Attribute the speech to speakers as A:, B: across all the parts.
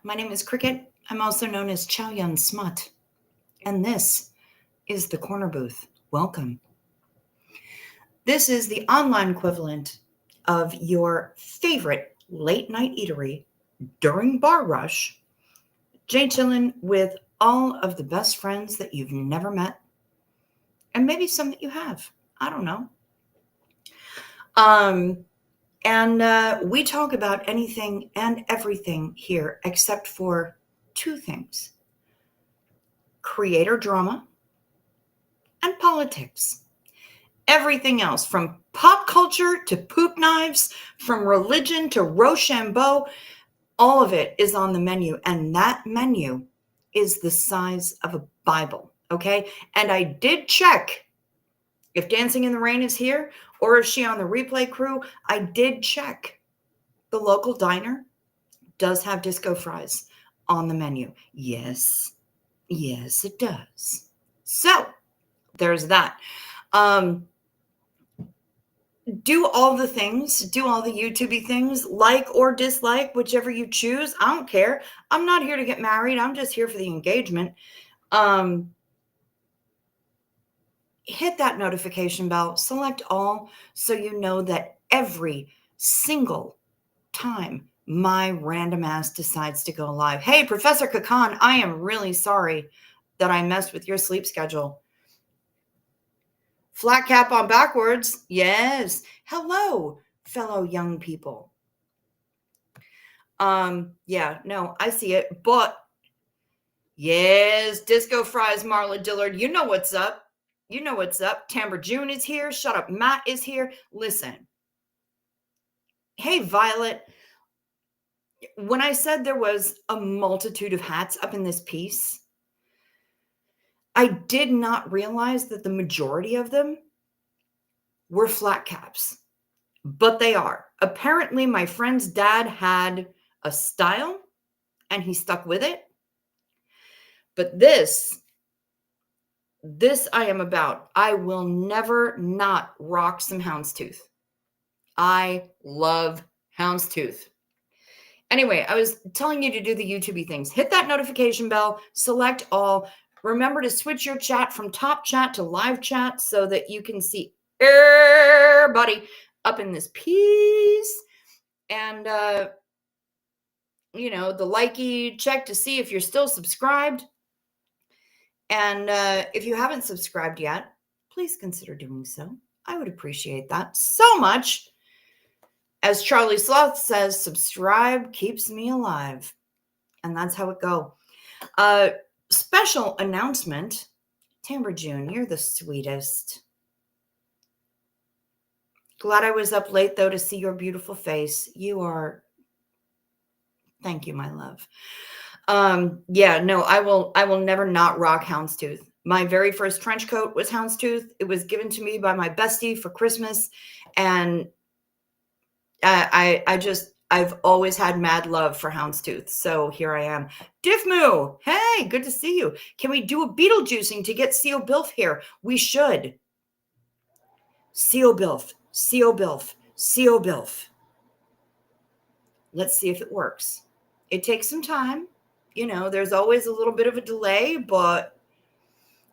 A: My name is Cricket. I'm also known as Chow Yun Smut. And this is the Corner Booth. Welcome. This is the online equivalent of your favorite late night eatery during bar rush. Jay chillin' with all of the best friends that you've never met. And maybe some that you have. I don't know. And we talk about anything and everything here except for two things: creator drama and politics. Everything else, from pop culture to poop knives, from religion to Rochambeau, all of it is on the menu. And that menu is the size of a Bible, okay? And I did check if Dancing in the Rain is here or is she on the replay crew. I did check. The local diner does have disco fries on the menu. Yes, it does. So there's that. Do all the things, do all the YouTubey things, like or dislike, whichever you choose. I don't care. I'm not here to get married. I'm just here for the engagement. Hit that notification bell, select all, so you know that every single time my random ass decides to go live. Hey, Professor Kakan, I am really sorry that I messed with your sleep schedule. Flat cap on backwards. Yes. Hello, fellow young people. Yeah, no, I see it. But yes, Disco Fries, Marla Dillard, you know what's up. You know what's up. Tamber June is here. Shut Up Matt is here. Listen. Hey, Violet. When I said there was a multitude of hats up in this piece, I did not realize that the majority of them were flat caps, but they are. Apparently, my friend's dad had a style and he stuck with it. But this I am about. I will never not rock some houndstooth. I love houndstooth. Anyway, I was telling you to do the YouTubey things. Hit that notification bell, select all. Remember to switch your chat from top chat to live chat so that you can see everybody up in this piece. And, the likey check to see if you're still subscribed. And if you haven't subscribed yet, please consider doing so. I would appreciate that so much. As Charlie Sloth says, subscribe keeps me alive. And that's how it go. Special announcement. Tamber June, you're the sweetest. Glad I was up late, though, to see your beautiful face. You are. Thank you, my love. Yeah, no, I will never not rock houndstooth. My very first trench coat was houndstooth. It was given to me by my bestie for Christmas. And I've always had mad love for houndstooth. So here I am. Diffmoo, hey, good to see you. Can we do a Beetlejuicing to get CO Bilf here? We should. CO Bilf, CO Bilf, CO Bilf. Let's see if it works. It takes some time. There's always a little bit of a delay, but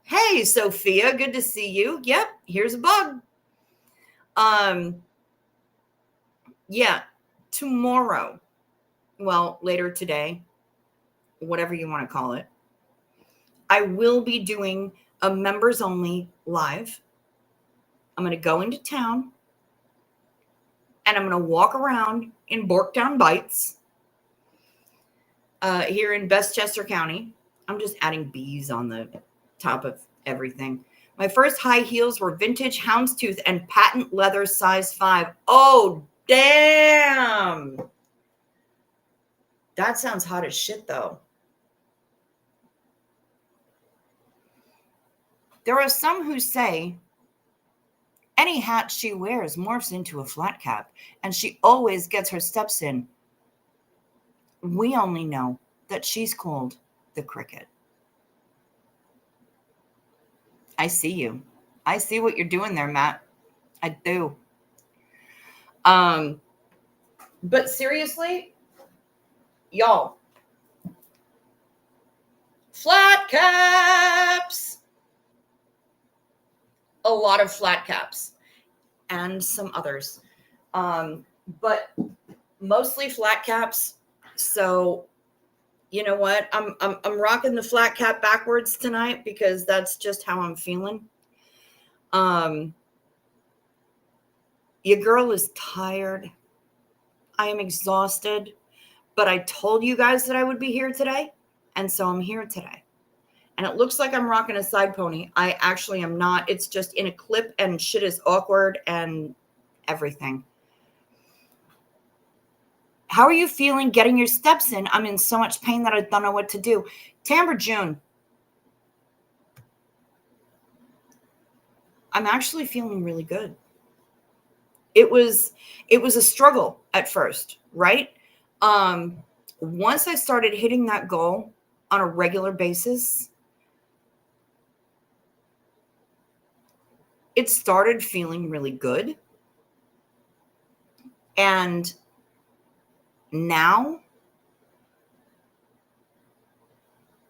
A: hey, Sophia, good to see you. Yep, here's a bug. Yeah, tomorrow, well, later today, whatever you want to call it, I will be doing a members only live. I'm going to go into town and I'm going to walk around in Borktown Bites here in Westchester County. I'm just adding bees on the top of everything. My first high heels were vintage houndstooth and patent leather size 5. Oh, damn. That sounds hot as shit, though. There are some who say any hat she wears morphs into a flat cap, and she always gets her steps in. We only know that she's called the Cricket. I see you. I see what you're doing there, Matt. I do. But seriously, y'all, Flat caps. A lot of flat caps and some others. But mostly flat caps. So you know what? I'm rocking the flat cap backwards tonight because that's just how I'm feeling. Your girl is tired. I am exhausted, but I told you guys that I would be here today, and so I'm here today. And it looks like I'm rocking a side pony. I actually am not. It's just in a clip and shit is awkward and everything. How are you feeling getting your steps in? I'm in so much pain that I don't know what to do. Tamber June. I'm actually feeling really good. It was a struggle at first, right? Once I started hitting that goal on a regular basis, it started feeling really good. And now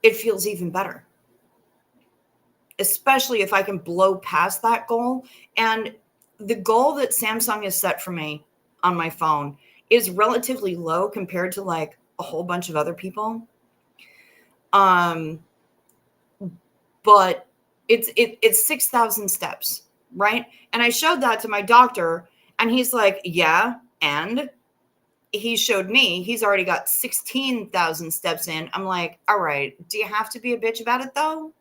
A: it feels even better, especially if I can blow past that goal. And the goal that Samsung has set for me on my phone is relatively low compared to like a whole bunch of other people. But it's 6,000 steps, right? And I showed that to my doctor, and he's like, yeah, and he showed me he's already got 16,000 steps in. I'm like, all right, do you have to be a bitch about it though?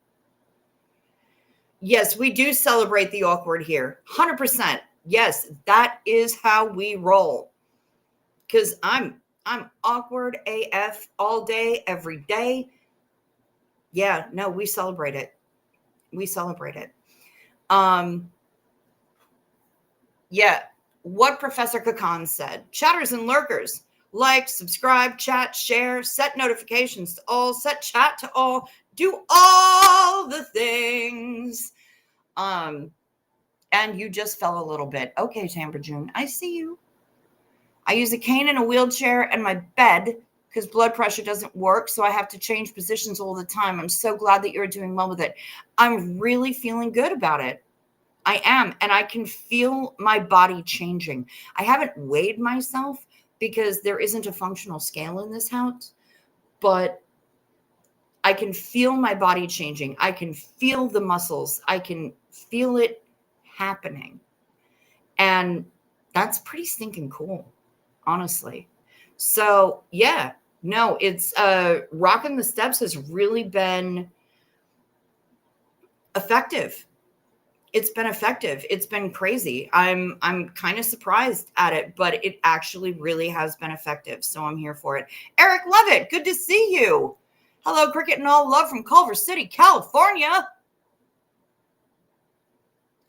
A: Yes, we do celebrate the awkward here. 100%. Yes, that is how we roll. Cuz I'm awkward AF all day every day. Yeah, no, we celebrate it. We celebrate it. Yeah, what Professor Kakan said. Chatters and lurkers, like, subscribe, chat, share, set notifications to all, set chat to all, do all the things. And you just fell a little bit. Okay, Tamber June, I see you. I use a cane and a wheelchair and my bed because blood pressure doesn't work, so I have to change positions all the time. I'm so glad that you're doing well with it. I'm really feeling good about it. I am, and I can feel my body changing. I haven't weighed myself because there isn't a functional scale in this house, but I can feel my body changing. I can feel the muscles. I can feel it happening. And that's pretty stinking cool, honestly. So, yeah, no, it's rocking the steps has really been effective. It's been effective. It's been crazy. I'm kind of surprised at it, but it actually really has been effective. So I'm here for it. Eric Levitt, good to see you. Hello, cricket and all love from Culver City, California.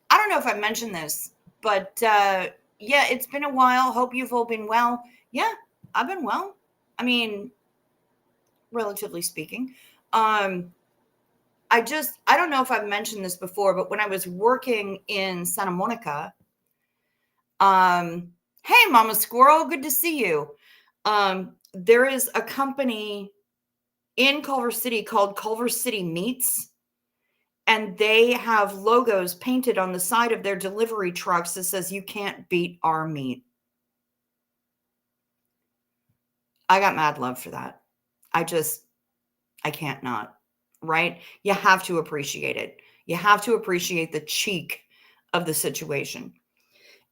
A: I don't know if I mentioned this, but yeah, it's been a while. Hope you've all been well. Yeah, I've been well. I mean, relatively speaking. I don't know if I've mentioned this before, but when I was working in Santa Monica, hey, Mama Squirrel, good to see you. There is a company in Culver City called Culver City Meats, and they have logos painted on the side of their delivery trucks that says, "You can't beat our meat." I got mad love for that. I can't not, right? You have to appreciate it. You have to appreciate the cheek of the situation.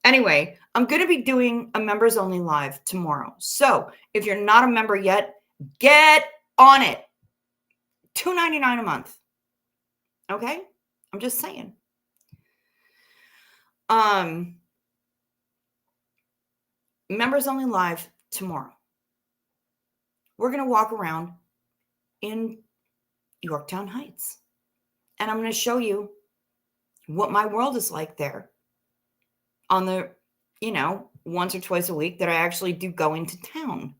A: Anyway, I'm going to be doing a members only live tomorrow. So if you're not a member yet, get on it. $2.99 a month. Okay? I'm just saying. Members only live tomorrow. We're going to walk around in Yorktown Heights. And I'm going to show you what my world is like there on the, once or twice a week that I actually do go into town.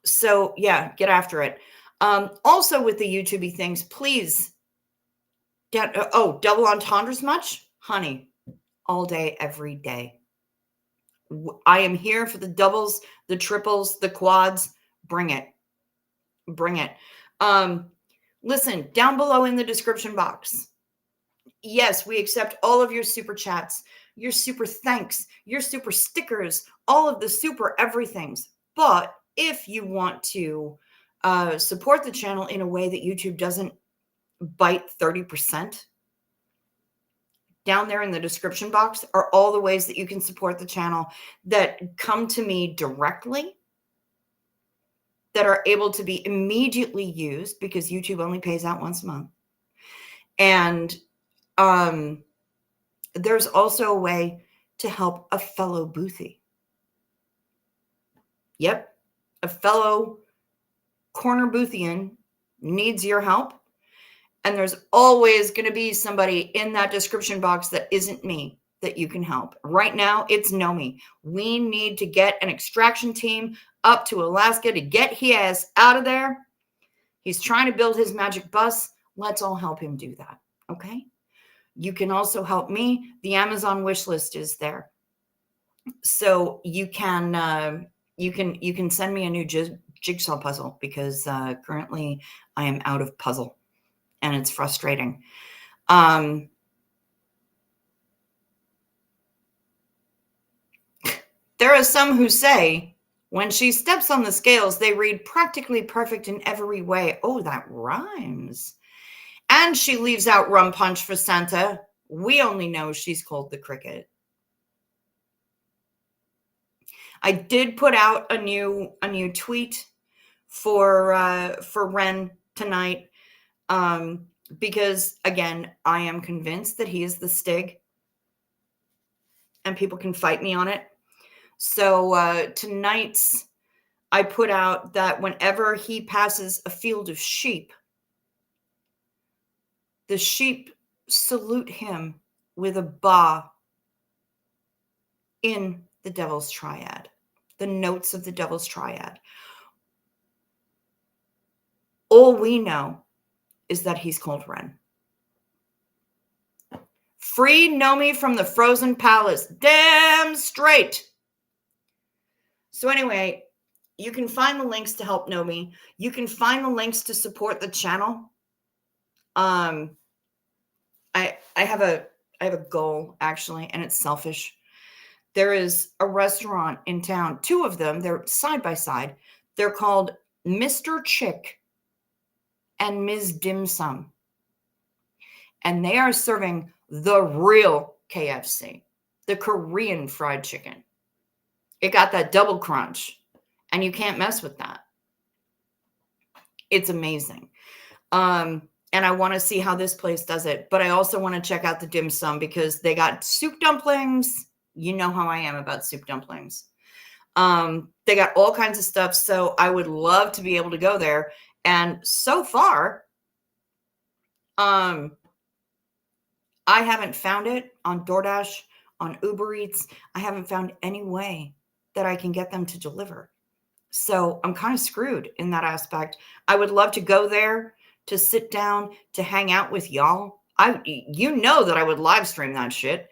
A: So yeah, get after it. Also with the YouTubey things, please get, double entendres much? Honey, all day, every day. I am here for the doubles, the triples, the quads. Bring it. Bring it. Listen, down below in the description box. Yes, we accept all of your super chats, your super thanks, your super stickers, all of the super everythings. But if you want to support the channel in a way that YouTube doesn't bite 30%, down there in the description box are all the ways that you can support the channel that come to me directly, that are able to be immediately used because YouTube only pays out once a month. And there's also a way to help a fellow boothy. Yep, a fellow corner boothian needs your help. And there's always going to be somebody in that description box that isn't me that you can help. Right now, it's Nomi. We need to get an extraction team up to Alaska to get his ass out of there. He's trying to build his magic bus. Let's all help him do that. Okay? You can also help me. The Amazon wish list is there. So you can send me a new jigsaw puzzle because currently I am out of puzzle. And it's frustrating. There are some who say, when she steps on the scales, they read practically perfect in every way. Oh, that rhymes. And she leaves out rum punch for Santa. We only know she's called the cricket. I did put out a new tweet for Ren tonight. Because again, I am convinced that he is the Stig and people can fight me on it. So tonight's, I put out that whenever he passes a field of sheep, the sheep salute him with a ba in the Devil's Triad, the notes of the Devil's Triad. All we know is that he's called Ren. Free Nomi from the frozen palace. Damn straight. So anyway, you can find the links to help Nomi. You can find the links to support the channel. I have a goal actually, and it's selfish. There is a restaurant in town, two of them, they're side by side. They're called Mr. Chick and Ms. Dim Sum. And they are serving the real KFC, the Korean fried chicken. It got that double crunch, and you can't mess with that. It's amazing. And I want to see how this place does it. But I also want to check out the dim sum because they got soup dumplings. You know how I am about soup dumplings. They got all kinds of stuff. So I would love to be able to go there. And so far, I haven't found it on DoorDash, on Uber Eats. I haven't found any way that I can get them to deliver. So I'm kind of screwed in that aspect. I would love to go there, to sit down, to hang out with y'all. You know that I would live stream that shit.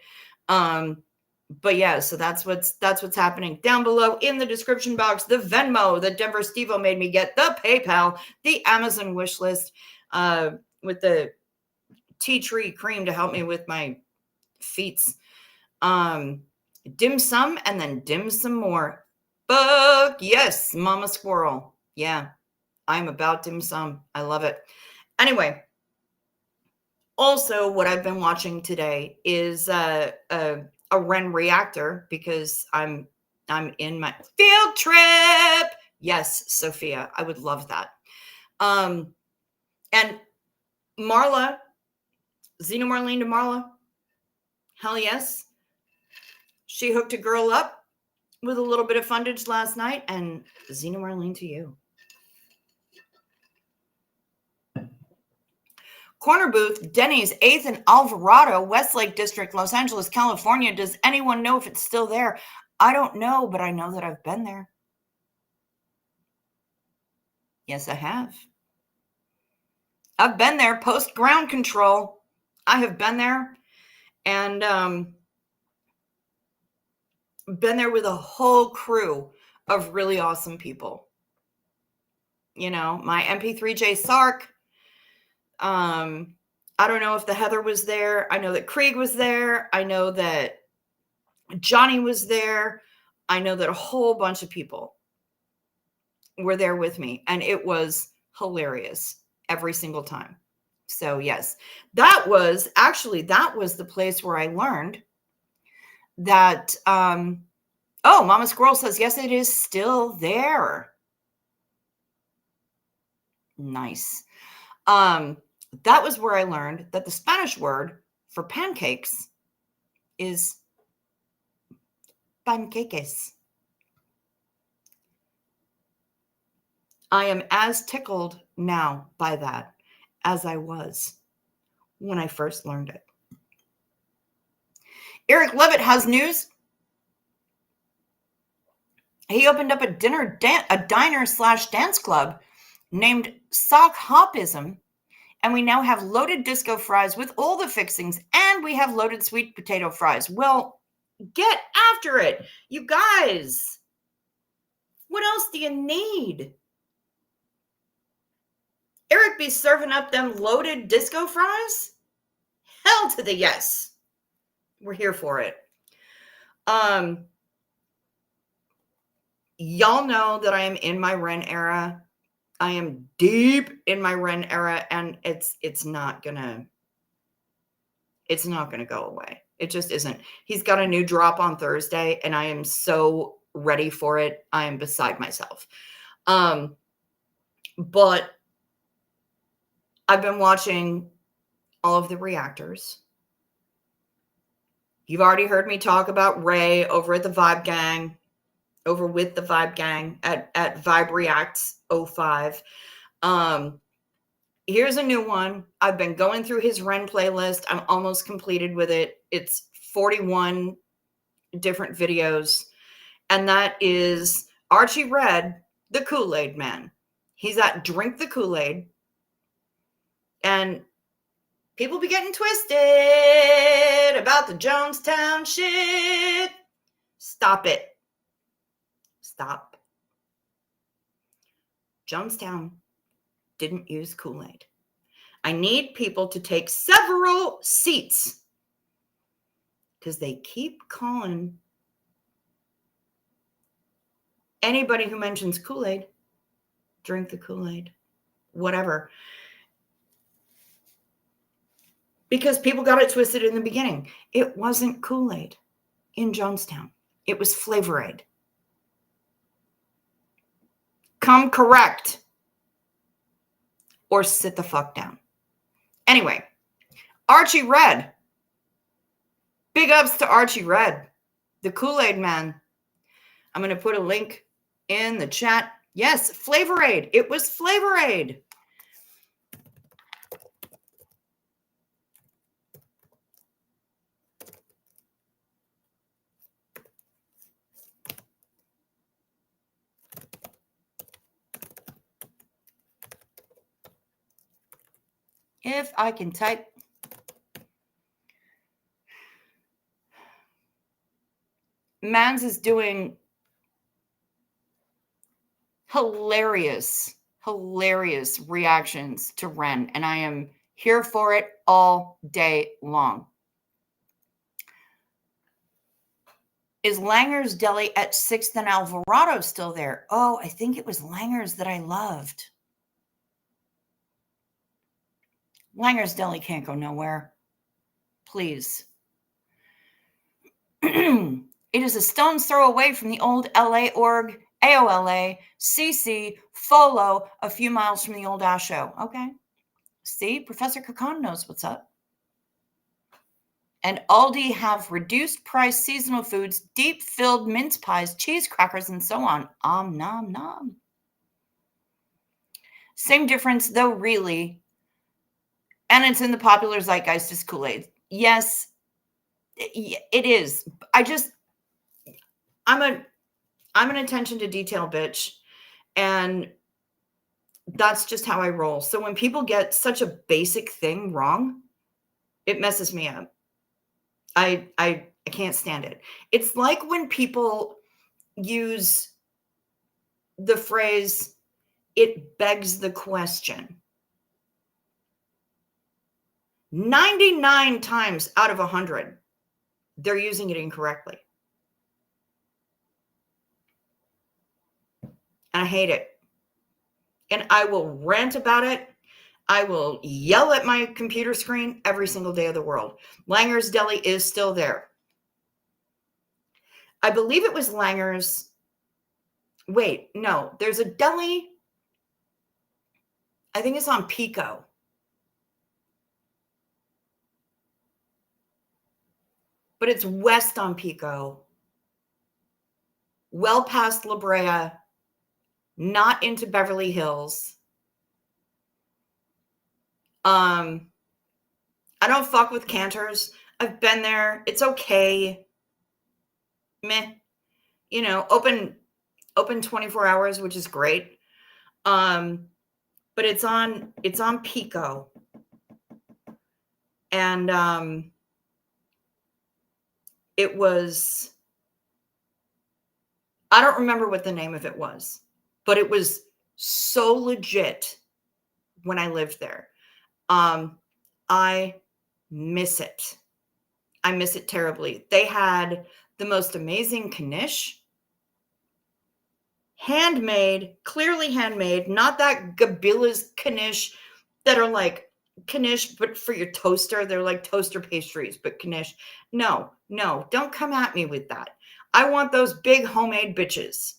A: But yeah, so that's what's happening down below in the description box. The Venmo that Denver Stevo made me get, the PayPal, the Amazon wish list, with the tea tree cream to help me with my feets. Dim sum and then dim some more. Fuck yes, Mama Squirrel. Yeah, I'm about dim sum. I love it. Anyway, also what I've been watching today is a Ren reactor because I'm in my field trip. Yes, Sophia, I would love that. And Marla, Xena Marlene to Marla, hell yes. She hooked a girl up with a little bit of fundage last night, and Xena Marlene to you. Corner booth, Denny's, 8th and Alvarado, Westlake District, Los Angeles, California. Does anyone know if it's still there? I don't know, but I know that I've been there. Yes, I have. I've been there post ground control. I have been there and been there with a whole crew of really awesome people. my MP3J Sark. I don't know if the Heather was there. I know that Krieg was there. I know that Johnny was there. I know that a whole bunch of people were there with me, and it was hilarious every single time. So yes, that was the place where I learned that, Mama Squirrel says, yes, it is still there. Nice. That was where I learned that the Spanish word for pancakes is panqueques. I am as tickled now by that as I was when I first learned it. Eric Levitt has news. He opened up a diner/dance club named Sock Hopism, and we now have loaded disco fries with all the fixings, and we have loaded sweet potato fries. Well, get after it, you guys. What else do you need? Eric be serving up them loaded disco fries? Hell to the yes. We're here for it. Y'all know that I am in my Ren era. I am deep in my Ren era, and it's not gonna go away. It just isn't. He's got a new drop on Thursday, and I am so ready for it. I am beside myself. But I've been watching all of the reactors. You've already heard me talk about Ray over with the Vibe Gang at Vibe Reacts 05. Here's a new one. I've been going through his Ren playlist. I'm almost completed with it. It's 41 different videos. And that is Archie Red, the Kool-Aid Man. He's at Drink the Kool-Aid. And people be getting twisted about the Jonestown shit. Stop it. Stop. Jonestown didn't use Kool-Aid. I need people to take several seats because they keep calling anybody who mentions Kool-Aid, drink the Kool-Aid, whatever. Because people got it twisted in the beginning. It wasn't Kool-Aid in Jonestown. It was Flavor Aid. Come correct. Or sit the fuck down. Anyway, Archie Red. Big ups to Archie Red, the Kool-Aid Man. I'm going to put a link in the chat. Yes, Flavor Aid. It was Flavor Aid. If I can type. Mans is doing hilarious reactions to Ren, and I am here for it all day long. Is Langer's Deli at 6th and Alvarado still there? Oh, I think it was Langer's that I loved. Langer's Deli can't go nowhere. Please. It is a stone's throw away from the old LA org, AOLA, CC, FOLO, a few miles from the old Asho. Okay. See, Professor Kakan knows what's up. And Aldi have reduced price seasonal foods, deep filled mince pies, cheese crackers, and so on. Nom nom. Same difference though, really. And it's in the popular zeitgeist is Kool-Aid. Yes, it is. I'm an attention to detail bitch. And that's just how I roll. So when people get such a basic thing wrong, it messes me up. I can't stand it. It's like when people use the phrase, it begs the question. 99 times out of 100, they're using it incorrectly. And I hate it. And I will rant about it. I will yell at my computer screen every single day of the world. Langer's Deli is still there. I believe it was Langer's. Wait, no, there's a deli. I think it's on Pico. But it's west on Pico. Well past La Brea. Not into Beverly Hills. I don't fuck with Cantor's. I've been there. It's okay. Meh. You know, open 24 hours, which is great. But it's on Pico. And it was, I don't remember what the name of it was, but it was so legit when I lived there. I miss it. I miss it terribly. They had the most amazing knish. Handmade, clearly handmade, not that Gabila's knish that are like knish, but for your toaster. They're like toaster pastries, but knish. No, don't come at me with that. I want those big homemade bitches.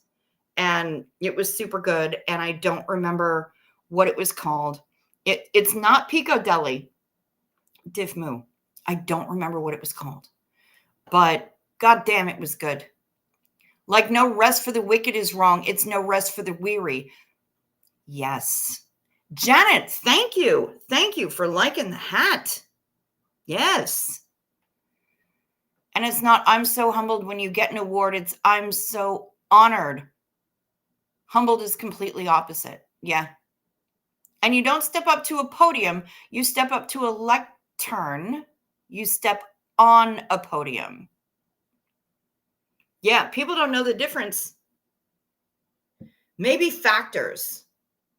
A: And it was super good. And I don't remember what it was called. It's not Pico Deli. Div Moo. I don't remember what it was called. But god damn, it was good. Like no rest for the wicked is wrong. It's no rest for the weary. Yes. Janet, thank you. Thank you for liking the hat. Yes. And it's not, I'm so humbled when you get an award. It's, I'm so honored. Humbled is completely opposite. Yeah. And you don't step up to a podium. You step up to a lectern. You step on a podium. Yeah, people don't know the difference. Maybe Factors.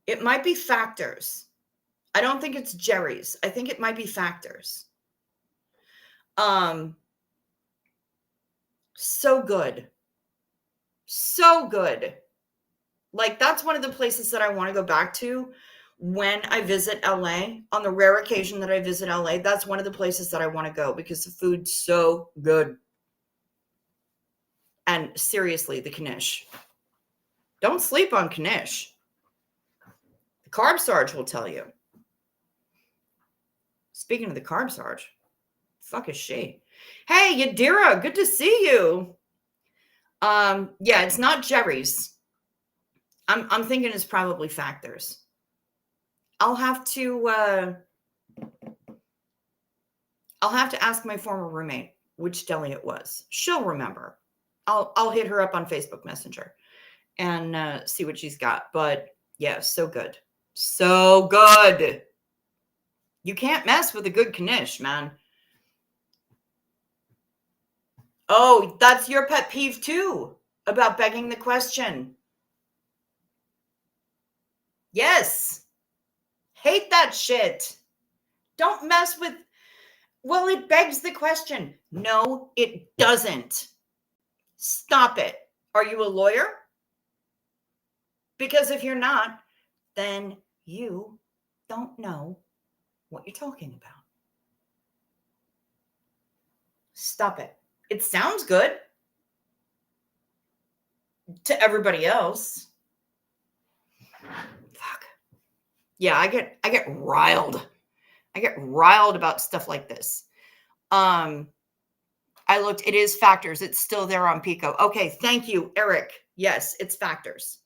A: It might be Factors. I don't think it's Jerry's. I think it might be Factors. So good. So good. Like, that's one of the places that I want to go back to when I visit LA. On the rare occasion that I visit LA, that's one of the places that I want to go because the food's so good. And seriously, the knish. Don't sleep on knish. The Carb Sarge will tell you. Speaking of the Carb Sarge, fuck is she? Hey, Yadira, good to see you. Yeah, it's not Jerry's. I'm thinking it's probably Factors. I'll have to ask my former roommate which deli it was. She'll remember. I'll hit her up on Facebook Messenger and see what she's got. But yeah, so good. So good. You can't mess with a good knish, man. Oh, that's your pet peeve too, about begging the question. Yes. Hate that shit. Don't mess with, well, it begs the question. No, it doesn't. Stop it. Are you a lawyer? Because if you're not, then you don't know what you're talking about. Stop it. It sounds good to everybody else. Fuck. Yeah, I get riled. I get riled about stuff like this. I looked, it is Factors. It's still there on Pico. Okay, thank you, Eric. Yes, it's Factors.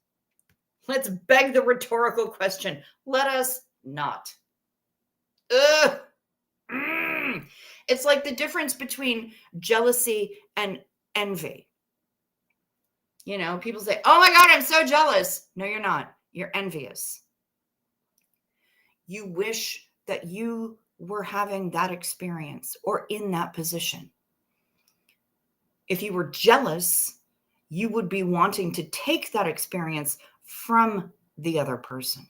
A: Let's beg the rhetorical question. Let us not. Ugh. It's like the difference between jealousy and envy. You know, people say, oh my God, I'm so jealous. No, you're not. You're envious. You wish that you were having that experience or in that position. If you were jealous, you would be wanting to take that experience from the other person.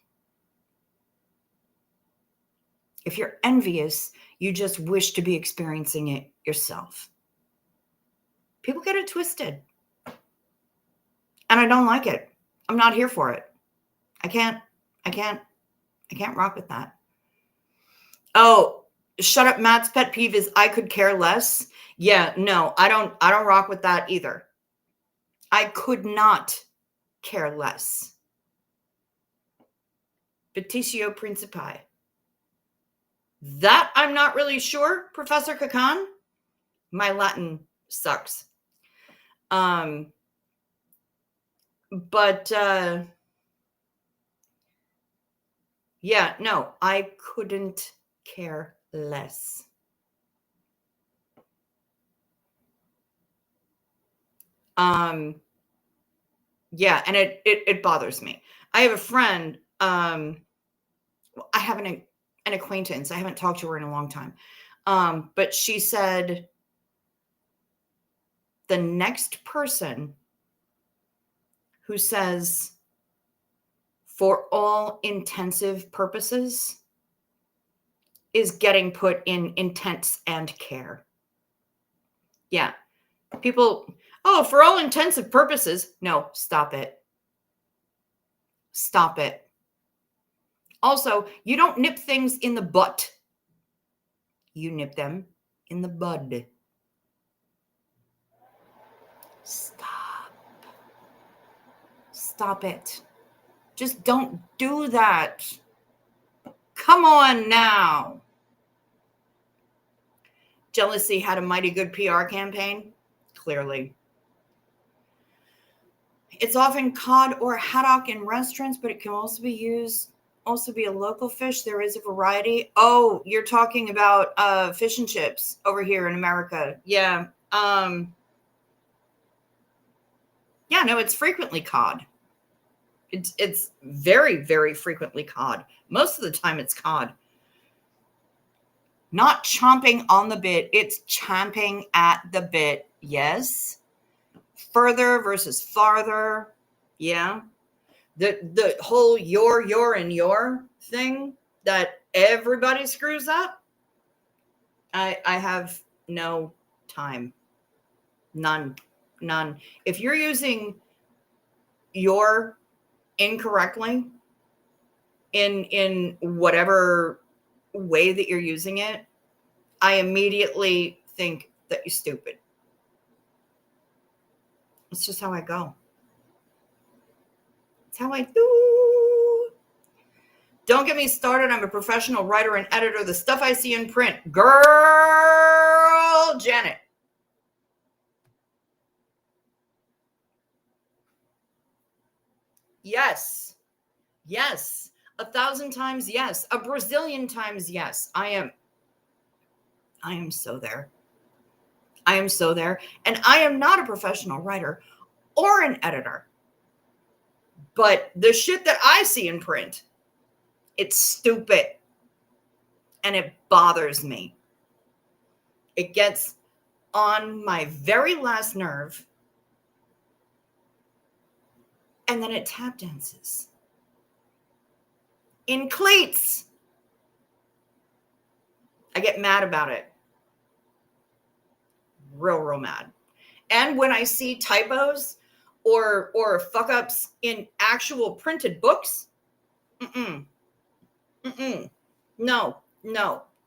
A: If you're envious, you just wish to be experiencing it yourself. People get it twisted. And I don't like it. I'm not here for it. I can't rock with that. Oh, shut up. Matt's pet peeve is I could care less. Yeah, no, I don't rock with that either. I could not care less. Petitio Principi. That I'm not really sure, Professor Kakan. My Latin sucks. But yeah, no, I couldn't care less. Yeah, and it bothers me. I have a friend, I have an acquaintance. I haven't talked to her in a long time. But she said the next person who says, for all intensive purposes, is getting put in intense and care. Yeah. People, oh, for all intensive purposes. No, stop it. Stop it. Also, you don't nip things in the butt. You nip them in the bud. Stop. Stop it. Just don't do that. Come on now. Jealousy had a mighty good PR campaign. Clearly. It's often cod or haddock in restaurants, but it can also be a local fish. There is a variety. Oh, you're talking about fish and chips over here in America. Yeah. Yeah, no, it's frequently cod. It's very, very frequently cod. Most of the time it's cod. Not chomping on the bit, it's champing at the bit. Yes. Further versus farther. Yeah. The whole your and your thing that everybody screws up. I have no time. None. If you're using your incorrectly in whatever way that you're using it, I immediately think that you're stupid. It's just how I go. It's how I do. Don't get me started. I'm a professional writer and editor. The stuff I see in print. Girl, Janet. Yes. 1,000 times yes. A Brazilian times yes. I am so there. I am so there. And I am not a professional writer or an editor. But the shit that I see in print, it's stupid. And it bothers me. It gets on my very last nerve. And then it tap dances. In cleats. I get mad about it. Real mad. And when I see typos or fuck ups in actual printed books, no.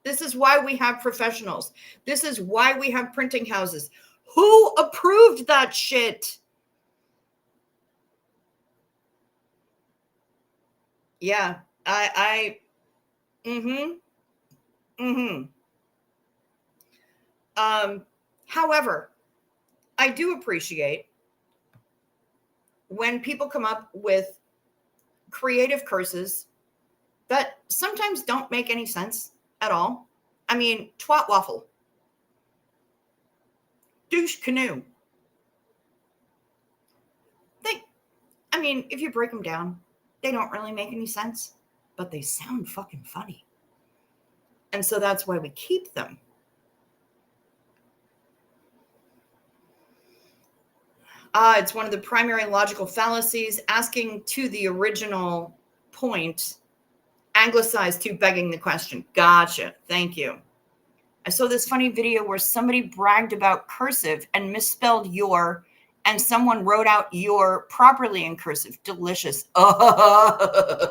A: This is why we have professionals. This is why we have printing houses. Who approved that shit? Yeah, however, I do appreciate when people come up with creative curses that sometimes don't make any sense at all. I mean, twat waffle, douche canoe. If you break them down, they don't really make any sense, but they sound fucking funny. And so that's why we keep them. It's one of the primary logical fallacies, asking to the original point, anglicized to begging the question. Gotcha. Thank you. I saw this funny video where somebody bragged about cursive and misspelled your, and someone wrote out your properly in cursive. Delicious. Oh,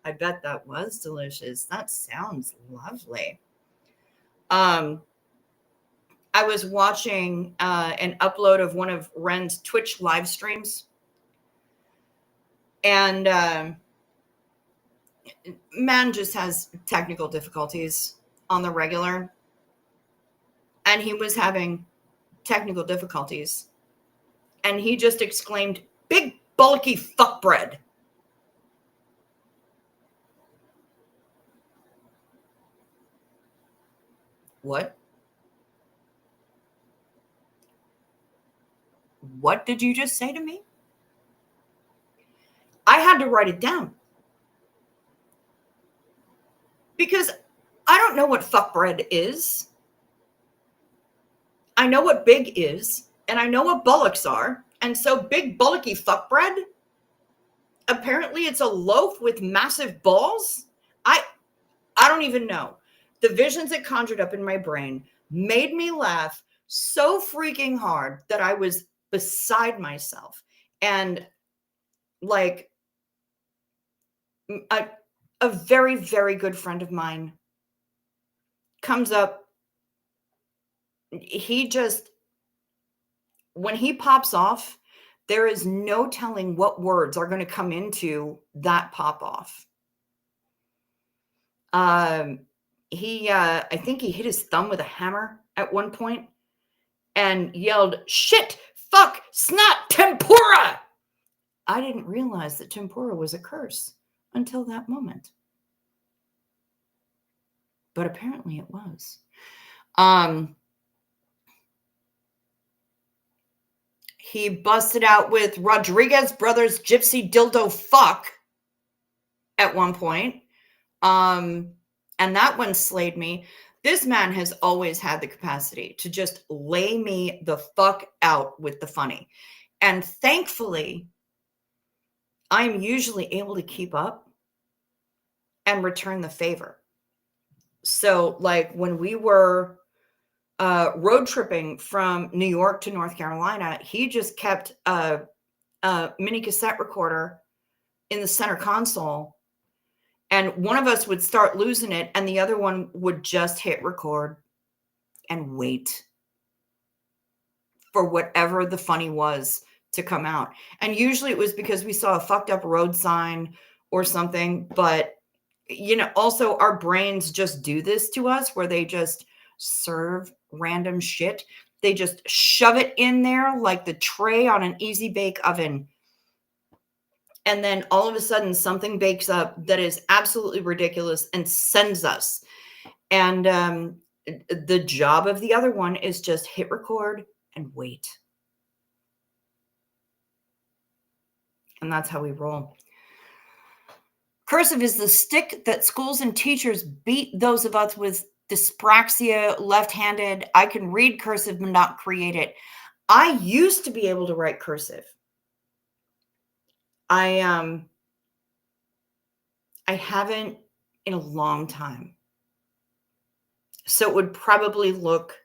A: I bet that was delicious. That sounds lovely. I was watching an upload of one of Ren's Twitch live streams, and man just has technical difficulties on the regular, and he was having technical difficulties, and he just exclaimed, "Big bulky fuck bread." What? What did you just say to me? I had to write it down because I don't know what fuck bread is. I know what big is, and I know what bullocks are. And so big bulky fuck bread, apparently it's a loaf with massive balls. I don't even know. The visions it conjured up in my brain made me laugh so freaking hard that I was beside myself. And like a very, very good friend of mine comes up. He just, when he pops off, there is no telling what words are going to come into that pop off. I think he hit his thumb with a hammer at one point and yelled, "Shit, fuck, snot, tempura." I didn't realize that tempura was a curse until that moment. But apparently it was. He busted out with Rodriguez Brothers Gypsy Dildo Fuck at one point. And that one slayed me. This man has always had the capacity to just lay me the fuck out with the funny. And thankfully, I'm usually able to keep up and return the favor. So like when we were road tripping from New York to North Carolina, he just kept a mini cassette recorder in the center console, and one of us would start losing it and the other one would just hit record and wait for whatever the funny was to come out. And usually it was because we saw a fucked up road sign or something. But, you know, also our brains just do this to us where they just serve random shit. They just shove it in there like the tray on an easy bake oven. And then all of a sudden something bakes up that is absolutely ridiculous and sends us. And the job of the other one is just hit record and wait. And that's how we roll. Cursive is the stick that schools and teachers beat those of us with dyspraxia, left-handed. I can read cursive but not create it. I used to be able to write cursive. I haven't in a long time. So it would probably look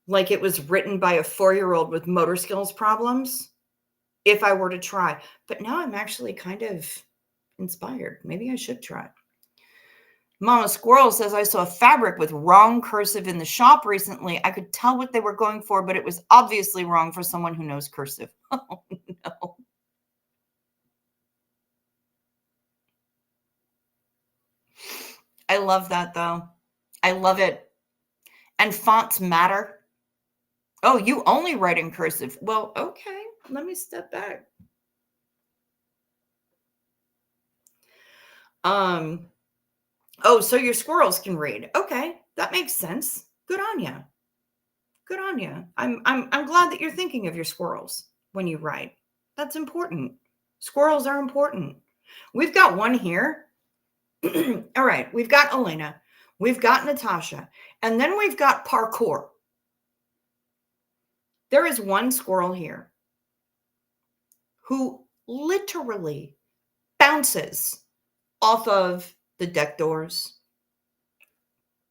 A: like it was written by a 4-year-old with motor skills problems if I were to try. But now I'm actually kind of inspired. Maybe I should try. Mama Squirrel says, I saw a fabric with wrong cursive in the shop recently. I could tell what they were going for, but it was obviously wrong for someone who knows cursive. Oh, no. I love that, though. I love it. And fonts matter. Oh, you only write in cursive. Well, okay. Let me step back. Oh, so your squirrels can read. Okay, that makes sense. Good on you. Good on you. I'm glad that you're thinking of your squirrels when you write. That's important. Squirrels are important. We've got one here. All right, we've got Elena, we've got Natasha, and then we've got parkour. There is one squirrel here who literally bounces off of the deck doors,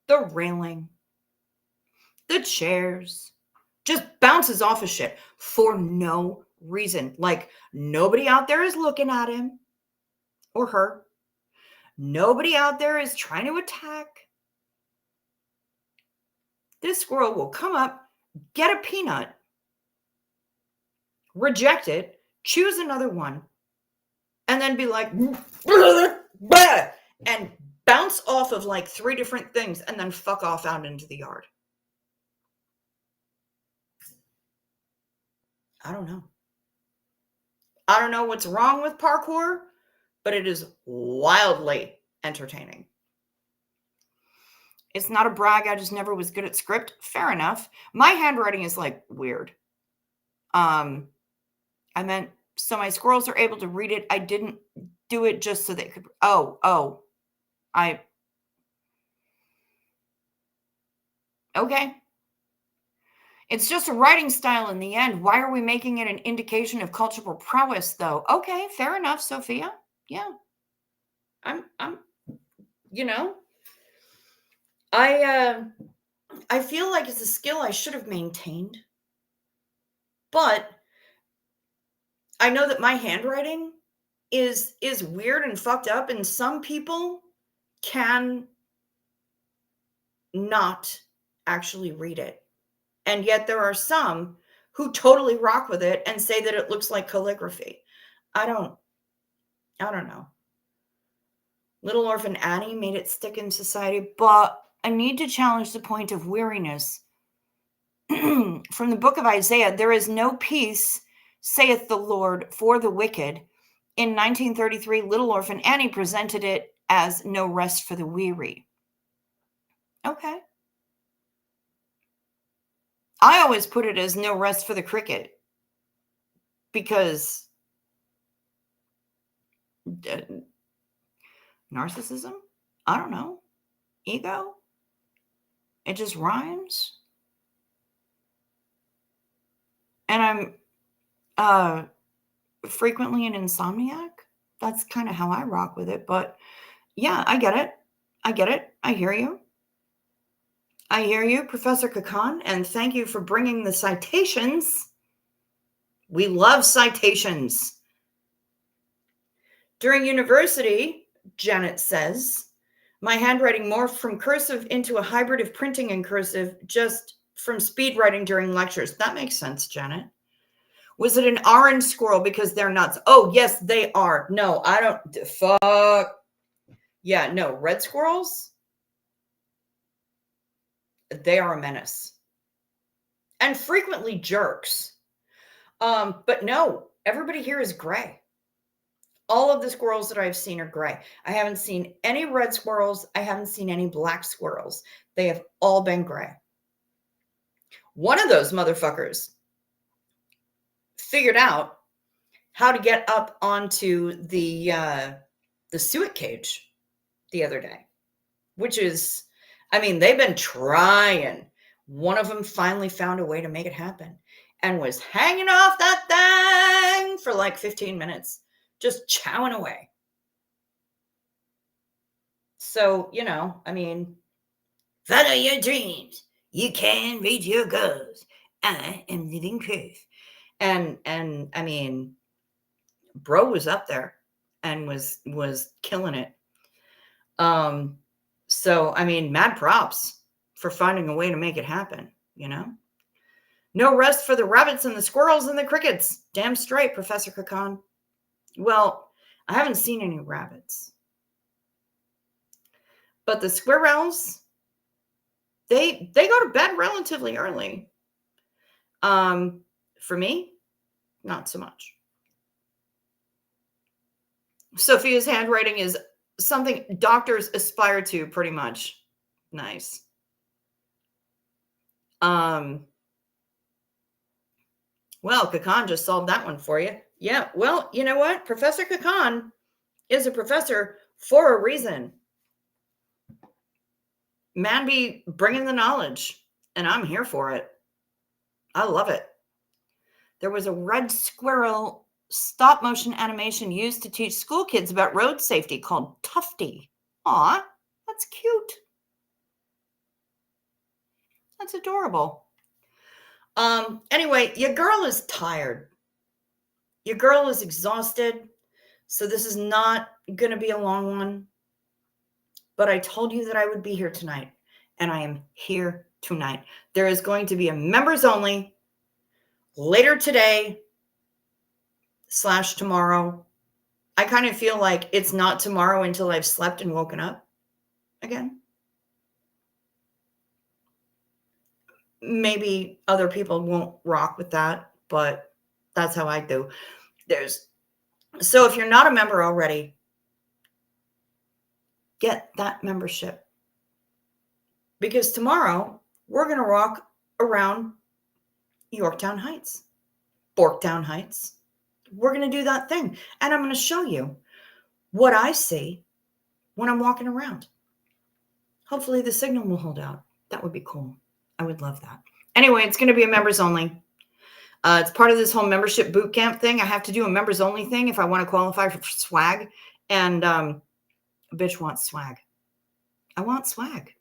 A: the railing, the chairs, just bounces off of shit for no reason. Like nobody out there is looking at him or her. Nobody out there is trying to attack. This squirrel will come up, get a peanut, reject it, choose another one, and then be like, and bounce off of like 3 different things and then fuck off out into the yard. I don't know. I don't know what's wrong with parkour, but it is wildly entertaining. It's not a brag. I just never was good at script. Fair enough. My handwriting is like weird. I meant so my squirrels are able to read it. I didn't do it just so they could. Okay. It's just a writing style in the end. Why are we making it an indication of cultural prowess, though? Okay, fair enough, Sophia. Yeah. I'm you know, I feel like it's a skill I should have maintained. But I know that my handwriting is weird and fucked up, and some people can not actually read it. And yet there are some who totally rock with it and say that it looks like calligraphy. I don't know. Little Orphan Annie made it stick in society, but I need to challenge the point of weariness. From the book of Isaiah, there is no peace, saith the Lord, for the wicked. In 1933, Little Orphan Annie presented it as no rest for the weary. Okay. I always put it as no rest for the cricket because narcissism? I don't know. Ego? It just rhymes. And I'm frequently an insomniac. That's kind of how I rock with it. But yeah, I get it. I hear you. Professor Kakan, and thank you for bringing the citations. We love citations. During university, Janet says, my handwriting morphed from cursive into a hybrid of printing and cursive just from speed writing during lectures. That makes sense, Janet. Was it an orange squirrel because they're nuts? Oh, yes, they are. No, I don't. Fuck. Yeah, no, red squirrels, they are a menace. And frequently jerks. But no, everybody here is gray. All of the squirrels that I've seen are gray. I haven't seen any red squirrels. I haven't seen any black squirrels. They have all been gray. One of those motherfuckers figured out how to get up onto the suet cage the other day, which is, I mean, they've been trying. One of them finally found a way to make it happen and was hanging off that thing for like 15 minutes, just chowing away. So, I mean, follow your dreams. You can reach your goals. I am living proof. And I mean, bro was up there and was killing it. So, I mean, mad props for finding a way to make it happen, No rest for the rabbits and the squirrels and the crickets. Damn straight, Professor Kakan. Well, I haven't seen any rabbits. But the squirrels, they go to bed relatively early. For me, not so much. Sophia's handwriting is something doctors aspire to, pretty much. Nice. Well, Kakan just solved that one for you. Yeah, well, you know what? Professor Kakan is a professor for a reason. Man be bringing the knowledge, and I'm here for it. I love it. there was a red squirrel stop motion animation used to teach school kids about road safety called Tufty. Aw, that's cute. That's adorable. Anyway, your girl is tired. Your girl is exhausted. So this is not going to be a long one. But I told you that I would be here tonight. And I am here tonight. There is going to be a members only later today / tomorrow. I kind of feel like it's not tomorrow until I've slept and woken up again. Maybe other people won't rock with that, but that's how I do. So if you're not a member already, get that membership. Because tomorrow we're going to walk around Yorktown Heights, Borktown Heights. We're going to do that thing. And I'm going to show you what I see when I'm walking around. Hopefully the signal will hold out. That would be cool. I would love that. Anyway, it's going to be a members only. It's part of this whole membership boot camp thing. I have to do a members only thing if I want to qualify for swag. And a bitch wants swag. I want swag.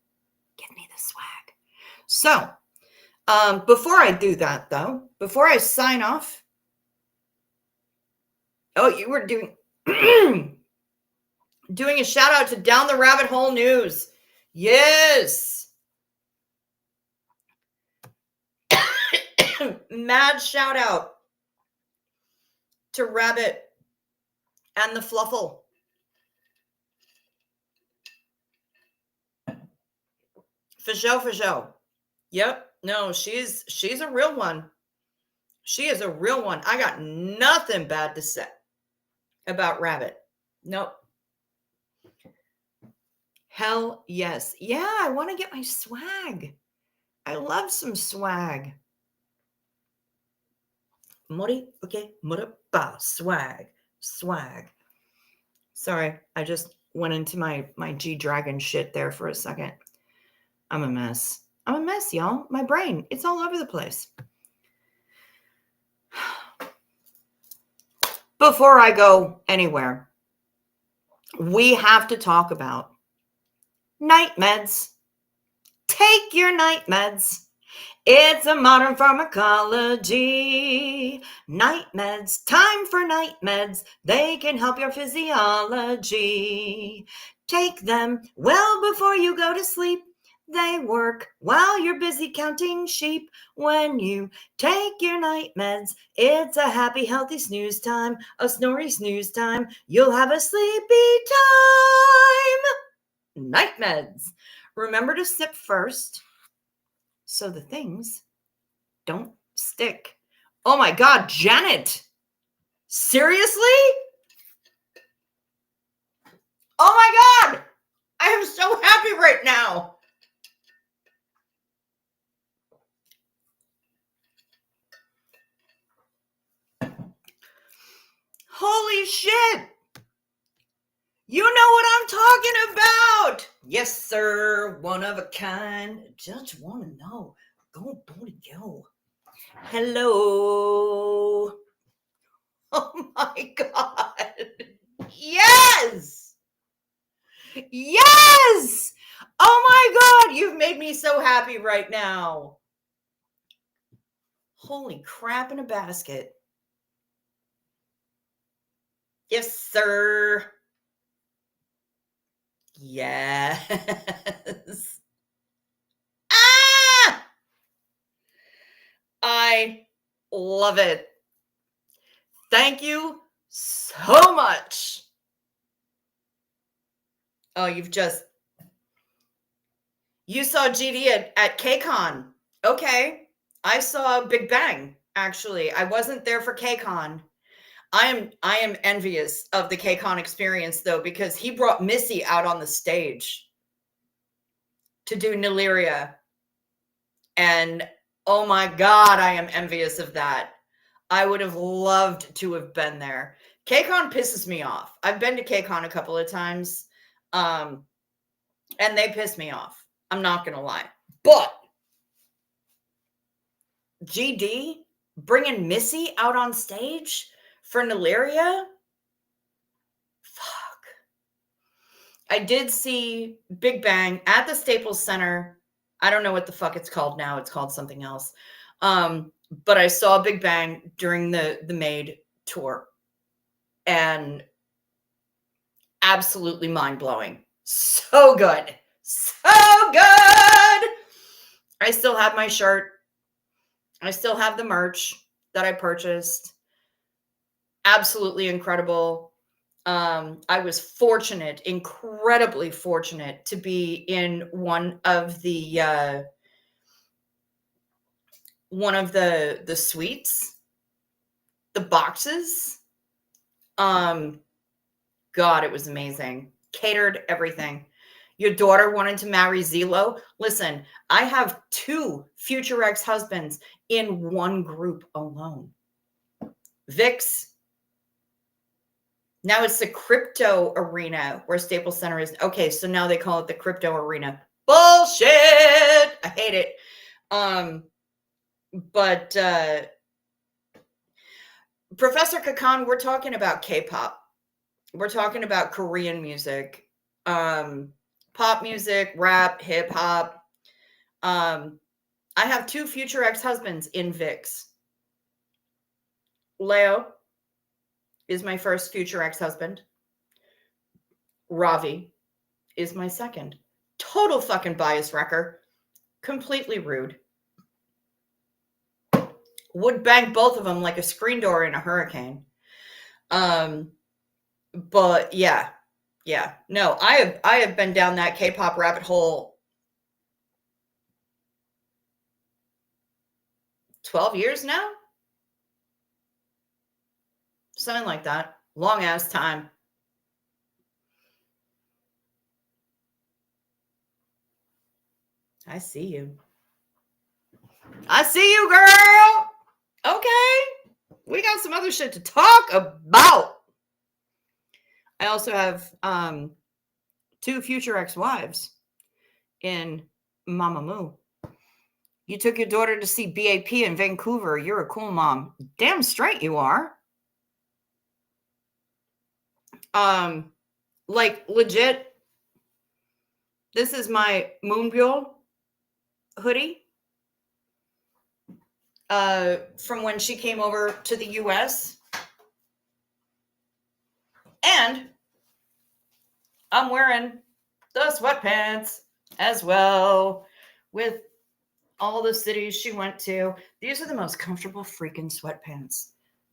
A: Give me the swag. So before I do that, though, before I sign off. Oh, you were doing doing a shout out to Down the Rabbit Hole News. Yes. Mad shout out to Rabbit and the Fluffle. For show. Yep. No, she's a real one. She is a real one. I got nothing bad to say about Rabbit. Nope. Hell yes. Yeah, I want to get my swag. I love some swag. Mori, okay, moripa, swag. Sorry, I just went into my G-Dragon shit there for a second. I'm a mess, y'all. My brain, it's all over the place. Before I go anywhere, we have to talk about night meds. Take your night meds. It's a modern pharmacology. Night meds, time for night meds. They can help your physiology. Take them well before you go to sleep. They work while you're busy counting sheep. When you take your night meds, it's a happy, healthy snooze time, a snory snooze time. You'll have a sleepy time. Night meds. Remember to sip first so the things don't stick. Oh my God, Janet. Seriously? Oh my God. I am so happy right now. Holy shit. You know what I'm talking about. Yes, sir. One of a kind. Just want to know. Go, booty, go. Hello. Oh my God. Yes. Yes. Oh my God. You've made me so happy right now. Holy crap in a basket. Yes, sir. Yes. Ah! I love it. Thank you so much. Oh, you saw GD at KCON. Okay. I saw Big Bang, actually. I wasn't there for KCON. I am envious of the KCON experience, though, because he brought Missy out on the stage to do Nyleria. And oh my God, I am envious of that. I would have loved to have been there. KCON pisses me off. I've been to KCON a couple of times, and they piss me off. I'm not going to lie. But GD, bringing Missy out on stage for Naleria. Fuck. I did see Big Bang at the Staples Center. I don't know what the fuck it's called now. It's called something else. But I saw Big Bang during the Maid tour, and absolutely mind-blowing. So good. So good. I still have my shirt. I still have the merch that I purchased. Absolutely incredible. I was fortunate, incredibly fortunate, to be in one of the suites, the boxes. God, it was amazing. Catered everything. Your daughter wanted to marry Zelo. Listen, I have 2 future ex-husbands in one group alone. VIX. Now it's the crypto arena where Staples Center is. Okay, so now they call it the crypto arena. Bullshit. I hate it. But Professor Kakan, we're talking about K-pop. We're talking about Korean music, pop music, rap, hip hop. I have 2 future ex-husbands in VIX. Leo is my first future ex-husband. Ravi is my second. Total fucking bias wrecker. Completely rude. Would bang both of them like a screen door in a hurricane. But yeah. No, I have been down that K-pop rabbit hole 12 years now. Something like that. Long ass time. I see you. I see you, girl. Okay. We got some other shit to talk about. I also have 2 future ex-wives in Mamamoo. You took your daughter to see BAP in Vancouver. You're a cool mom. Damn straight you are. Like legit. This is my Moonbyul hoodie. From when she came over to the US. And I'm wearing the sweatpants as well with all the cities she went to. These are the most comfortable freaking sweatpants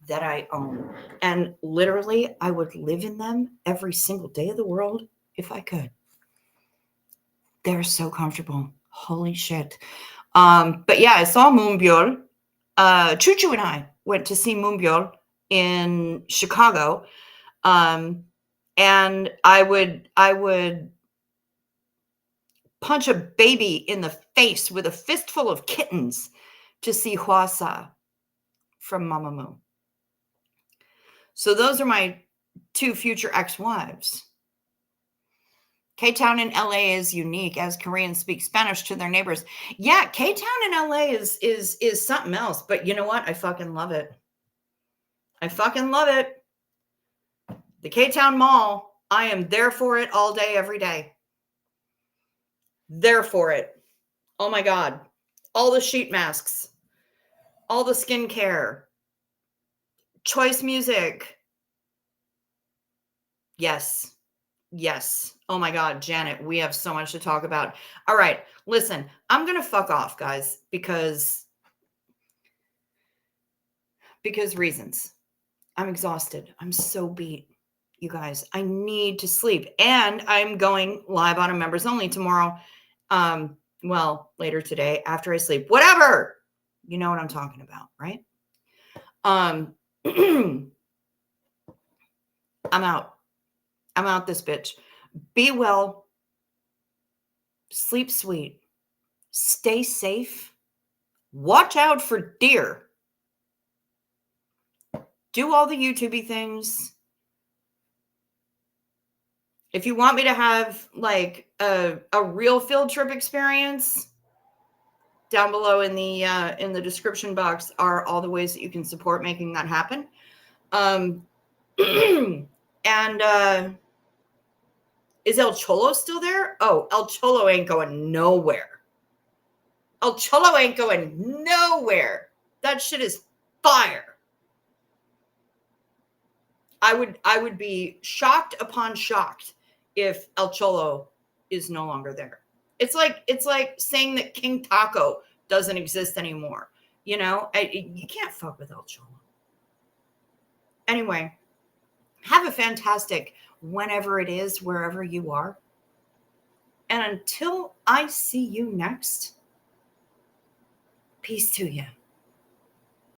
A: that I own. And literally, I would live in them every single day of the world if I could. They're so comfortable. Holy shit. But yeah, I saw Moonbyul. Chuchu and I went to see Moonbyul in Chicago. And I would punch a baby in the face with a fistful of kittens to see Hwasa from Mamamoo. So those are my 2 future ex-wives. K-Town in LA is unique as Koreans speak Spanish to their neighbors. Yeah, K-Town in LA is something else, but you know what? I fucking love it. I fucking love it. The K-Town Mall, I am there for it all day, every day. There for it. Oh my God. All the sheet masks, all the skincare, choice music. Yes. Oh my God, Janet, we have so much to talk about. All right, listen, I'm going to fuck off, guys, because reasons. I'm exhausted. I'm so beat. You guys, I need to sleep. And I'm going live on a members only tomorrow. Well, later today after I sleep. Whatever. You know what I'm talking about, right? I'm out. I'm out this bitch. Be well. Sleep sweet. Stay safe. Watch out for deer. Do all the YouTubey things. If you want me to have like a real field trip experience, Down below in the description box are all the ways that you can support making that happen. And is El Cholo still there? Oh, El Cholo ain't going nowhere. El Cholo ain't going nowhere. That shit is fire. I would be shocked upon shocked if El Cholo is no longer there. It's like saying that King Taco doesn't exist anymore. You know, you can't fuck with El Cholo. Anyway, have a fantastic whenever it is, wherever you are. And until I see you next, peace to you.